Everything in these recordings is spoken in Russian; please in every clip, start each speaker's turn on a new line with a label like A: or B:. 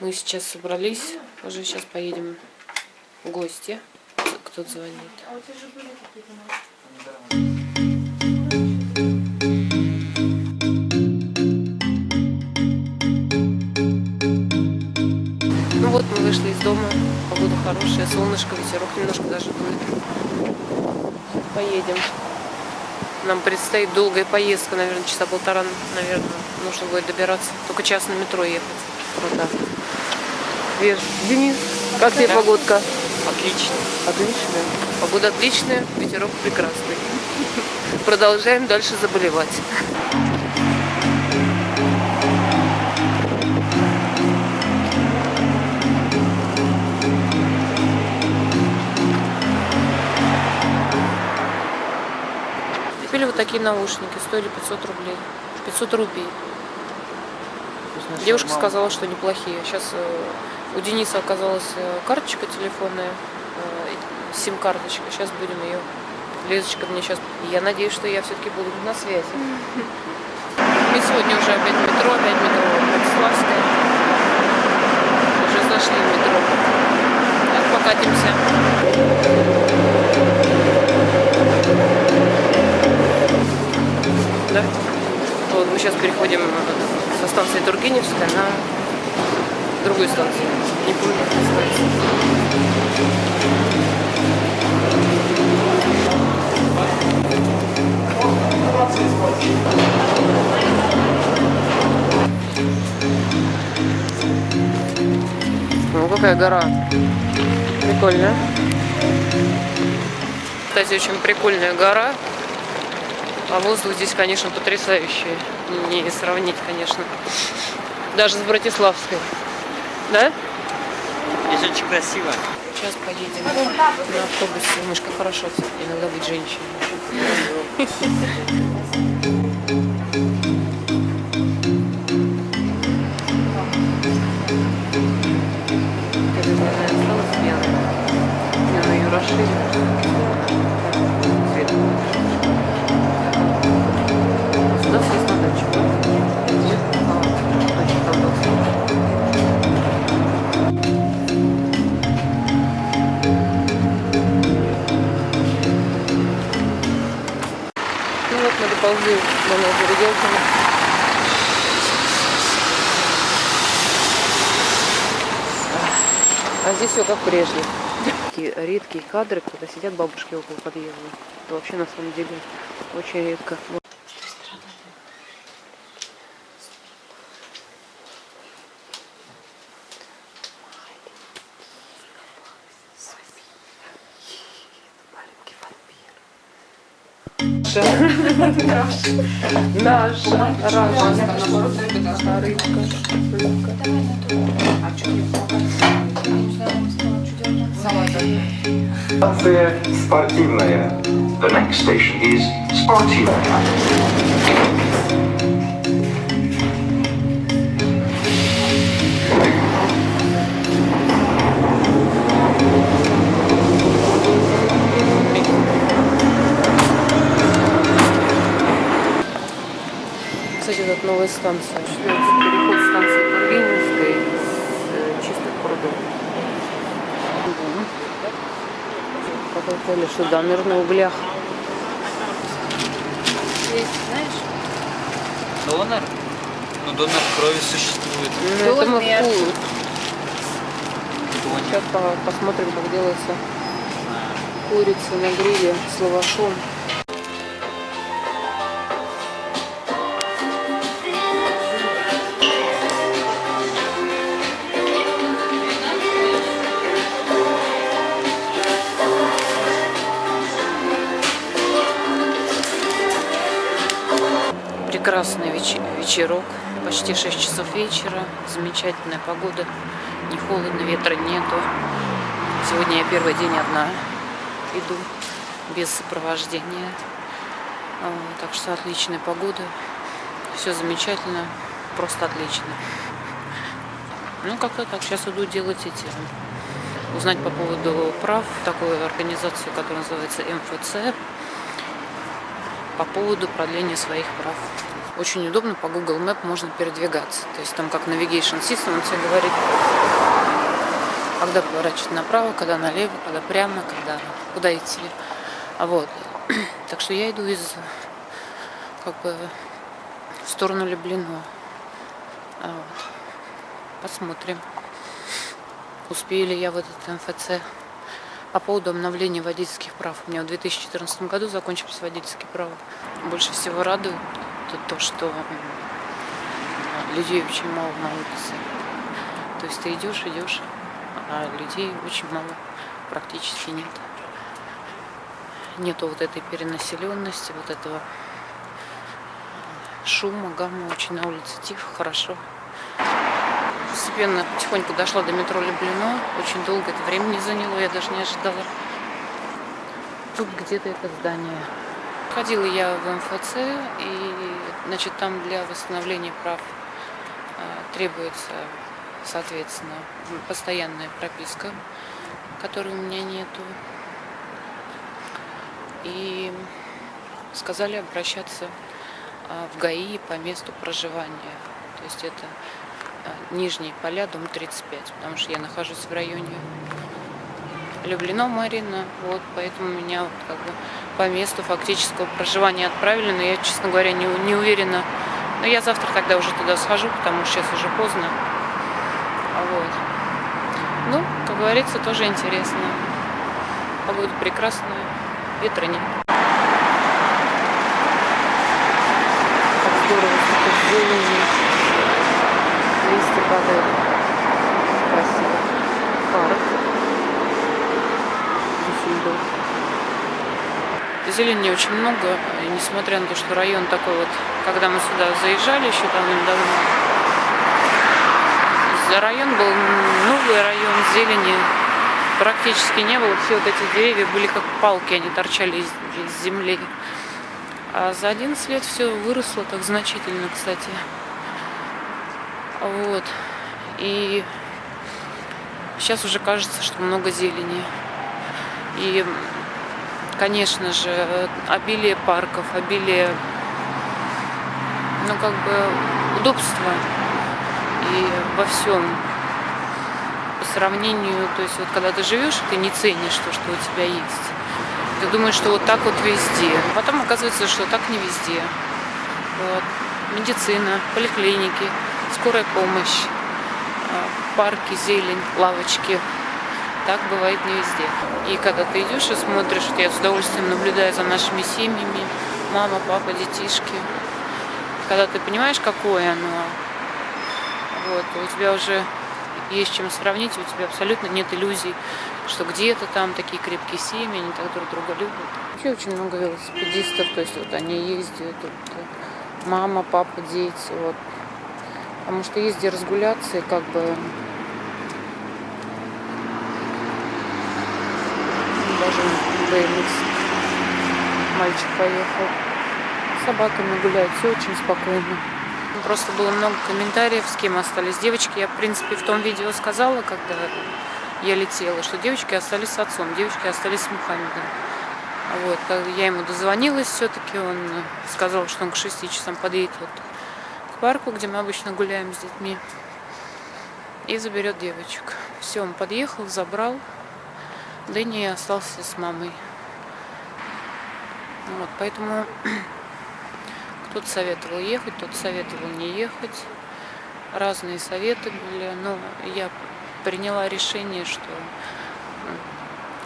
A: Мы сейчас собрались, уже сейчас поедем в гости. Кто-то звонит. А у тебя же были какие-то Ну вот, мы вышли из дома. Погода хорошая, солнышко, ветерок немножко даже дует. Поедем. Нам предстоит долгая поездка, наверное, часа полтора, наверное, нужно будет добираться. Только час на метро ехать. Вот так. Денис, как тебе погодка?
B: Отлично.
A: Отлично. Погода отличная, ветерок прекрасный. Продолжаем дальше заболевать. Купили вот такие наушники, стоили 500 рублей. 500 рупий. Девушка сказала, что неплохие. Сейчас у Дениса оказалась карточка телефонная, сим-карточка. Сейчас будем ее. Лизочка мне сейчас. Я надеюсь, что я все-таки буду на связи. Мы сегодня уже опять в метро, Братиславское. Уже зашли в метро. Так, покатимся. Да? Вот мы сейчас переходим со станции Тургеневская на другую станцию. Не помню, как называется. Ну, какая гора. Прикольно. Кстати, очень прикольная гора. А воздух здесь, конечно, потрясающий. Не сравнить, конечно. Даже с Братиславской. Да?
B: Здесь очень красиво.
A: Сейчас поедем на автобусе. Мышка, хорошо иногда быть женщиной. Осталась белая. Надо ее расширить. Сюда съесть на дачу. Ну вот мы доползли до новой Переделкина. А здесь все как прежде. Такие редкие кадры, когда сидят бабушки около подъезда. Это вообще на самом деле очень редко. Наша рыбка.
C: Станция спортивная. The next station is спортивная.
A: Кстати, вот новая станция. Переход станции Тургеневской с чистых прудов. Какой-то сюда, наверное, в углях.
D: Есть, знаешь?
B: Донор? Ну, донор крови существует.
A: Ну, это мы
D: Донор.
A: Сейчас посмотрим, как делается курица на гриле с лавашом. Прекрасный вечерок, почти 6 часов вечера, замечательная погода, не холодно, ветра нету. Сегодня я первый день одна иду, без сопровождения, так что отличная погода, все замечательно, просто отлично. Ну как-то так, сейчас иду делать узнать по поводу прав, такую организацию, которая называется МФЦ, по поводу продления своих прав. Очень удобно, по Google Map можно передвигаться. То есть там как Navigation System, он тебе говорит, когда поворачивать направо, когда налево, когда прямо, когда куда идти. Вот. Так что я иду как бы в сторону Люблино. Вот. Посмотрим, успею ли я в этот МФЦ. По поводу обновления водительских прав. У меня в 2014 году закончились водительские права. Больше всего радует то, что людей очень мало на улице. То есть ты идешь, а людей очень мало, практически нет. Нету вот этой перенаселенности, вот этого шума, гамма, очень на улице тихо, хорошо. Постепенно, потихоньку дошла до метро Люблино. Очень долго это времени заняло, я даже не ожидала. Тут где-то это здание. Ходила я в МФЦ, и, значит, там для восстановления прав требуется, соответственно, постоянная прописка, которой у меня нету. И сказали обращаться в ГАИ по месту проживания. То есть это Нижние Поля, дом 35, потому что я нахожусь в районе Люблино, Марина, вот, поэтому меня вот как бы по месту фактического проживания отправили, но я, честно говоря, не уверена. Но я завтра тогда уже туда схожу, потому что сейчас уже поздно. Вот. Ну, как говорится, тоже интересно. Погода прекрасная, ветра нет. Так здорово, тут зелень. Листья падают. Красиво. Парк. Дюссельдорф. Зелени очень много, и несмотря на то, что район такой вот, когда мы сюда заезжали еще давным-давно, район был новый район, зелени практически не было. Все вот эти деревья были как палки, они торчали из земли. А за 11 лет все выросло так значительно, кстати. Вот. И сейчас уже кажется, что много зелени. И, конечно же, обилие парков, обилие, ну, как бы, удобства. И во всем. По сравнению, то есть вот когда ты живешь, ты не ценишь то, что у тебя есть. Ты думаешь, что вот так вот везде. А потом оказывается, что так не везде. Вот. Медицина, поликлиники, скорая помощь, парки, зелень, лавочки. Так бывает не везде. И когда ты идешь и смотришь, я с удовольствием наблюдаю за нашими семьями, мама, папа, детишки. Когда ты понимаешь, какое оно, вот, у тебя уже есть чем сравнить, у тебя абсолютно нет иллюзий, что где-то там такие крепкие семьи, они так друг друга любят. Вообще очень много велосипедистов, то есть вот они ездят, вот, мама, папа, дети, вот. Потому что есть где разгуляться, и как бы даже BMX мальчик поехал. С собаками гулять, все очень спокойно. Просто было много комментариев, с кем остались девочки. Я, в принципе, в том видео сказала, когда я летела, что девочки остались с отцом, девочки остались с Мухаммедом. Вот, когда я ему дозвонилась все-таки, он сказал, что он к 6 часам подъедет вот к парку, где мы обычно гуляем с детьми, и заберет девочек. Все, он подъехал, забрал. Дэнни остался с мамой. Вот, поэтому кто-то советовал ехать, кто-то советовал не ехать. Разные советы были, но я приняла решение, что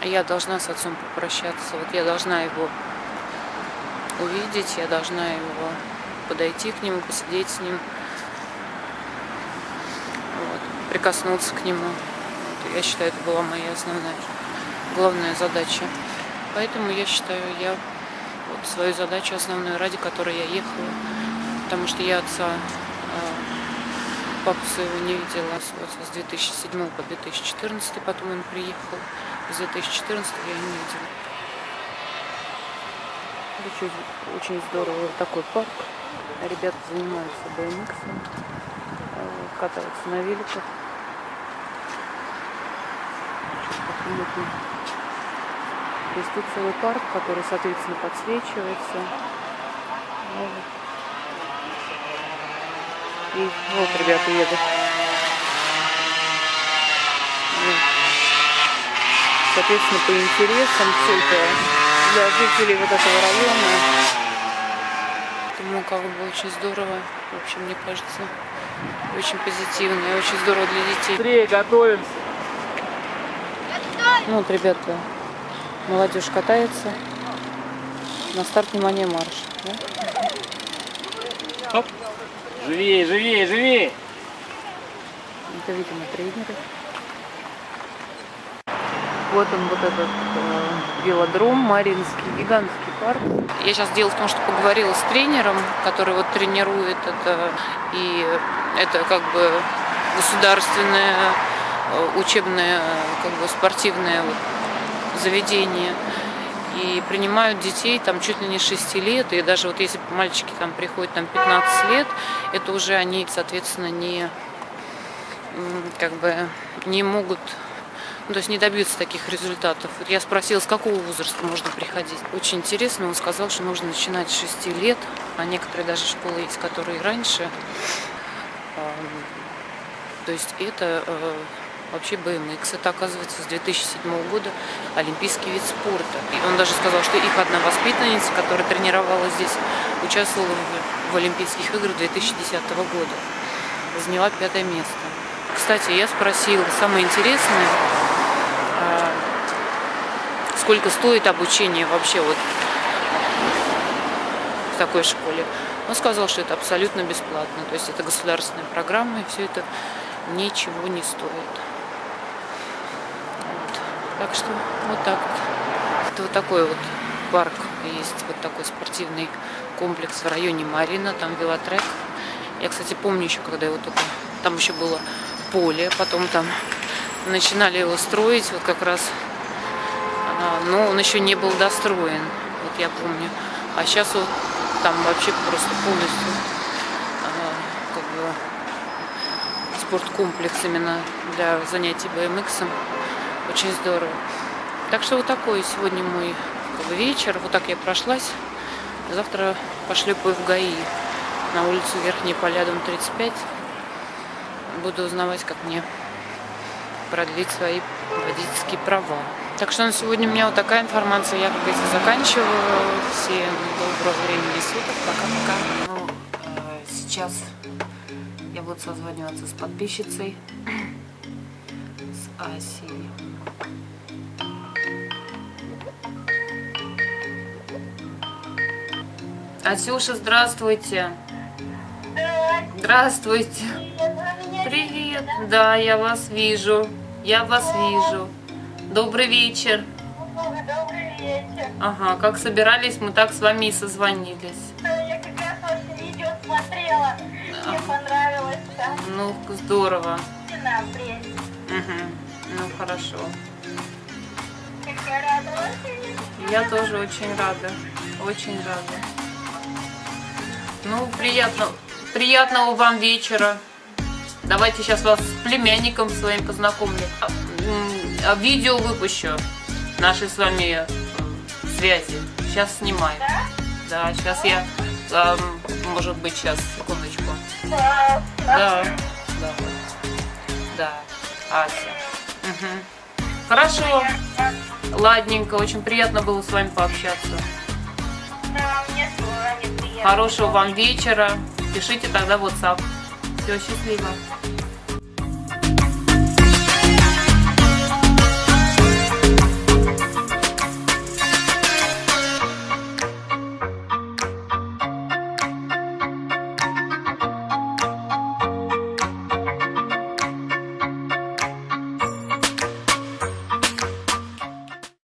A: я должна с отцом попрощаться. Вот я должна его увидеть, я должна его подойти к нему, посидеть с ним, вот, прикоснуться к нему. Вот, я считаю, это была моя главная задача. Поэтому я считаю, я вот свою задачу основную, ради которой я ехала, потому что я отца, папу своего не видела вот с 2007 по 2014, потом он приехал, с 2014 я его не видела. Очень здорово, такой парк, ребята занимаются BMX, катаются на великах. То есть тут целый парк, который, соответственно, подсвечивается. И вот ребята едут. Соответственно, по интересам все это для жителей вот этого района. Думаю, как бы очень здорово. В общем, мне кажется, очень позитивно и очень здорово для детей.
D: Быстрее готовимся.
A: Ну вот, ребята, молодежь катается. На старт, внимание, марш. Да?
D: Оп. Живее, живее, живее.
A: Это, видимо, тренеры. Вот он, вот этот велодром, Маринский, гигантский парк. Я сейчас дело в том, что поговорила с тренером, который вот тренирует это. И это как бы государственное, учебное, как бы спортивное вот заведение. И принимают детей там чуть ли не 6 лет. И даже вот если мальчики там приходят там 15 лет, это уже они, соответственно, не как бы не могут, ну, то есть не добьются таких результатов. Вот я спросила, с какого возраста можно приходить. Очень интересно, он сказал, что нужно начинать с 6 лет, а некоторые даже школы есть, которые раньше. То есть это вообще BMX, это оказывается с 2007 года олимпийский вид спорта. И он даже сказал, что их одна воспитанница, которая тренировалась здесь, участвовала в Олимпийских играх 2010 года. Заняла 5-е место. Кстати, я спросила, самое интересное, сколько стоит обучение вообще вот в такой школе. Он сказал, что это абсолютно бесплатно. То есть это государственная программа, и все это ничего не стоит. Вот. Так что вот так вот. Это вот такой вот парк есть, вот такой спортивный комплекс в районе Марина, там велотрек. Я, кстати, помню еще, когда его только... Там еще было поле, потом там начинали его строить, вот как раз, но он еще не был достроен, вот я помню. А сейчас вот там вообще просто полностью как бы спорткомплекс именно для занятий BMX. Очень здорово. Так что вот такой сегодня мой как бы вечер. Вот так я прошлась. Завтра пошлепаю в ГАИ на улицу Верхние Поля, дом 35. Буду узнавать, как мне продлить свои водительские права. Так что на сегодня у меня вот такая информация. Я, как говорится, заканчиваю. Всем доброго времени суток. Пока-пока. Ну, сейчас я буду созваниваться с подписчицей, с Асей. Асюша, здравствуйте. Здравствуйте. Привет. Да, я вас вижу. Я вас вижу. Добрый вечер.
E: Добрый вечер.
A: Ага, как собирались, мы так с вами и созвонились.
E: Я как раз ваше видео смотрела. Мне понравилось. Да.
A: Ну, здорово.
E: На апрель.
A: Угу. Ну, хорошо.
E: Как я рада вас видеть.
A: Я тоже очень рада. Очень рада. Ну, приятного вам вечера. Давайте сейчас вас с племянником своим познакомлю. Видео выпущу нашей с вами связи. Сейчас снимаю. Да, сейчас я, может быть, сейчас, секундочку. Да, Ася. Угу. Хорошо, ладненько, очень приятно было с вами пообщаться.
E: Да, мне тоже приятно.
A: Хорошего вам вечера. Пишите тогда в WhatsApp. Все, счастливо.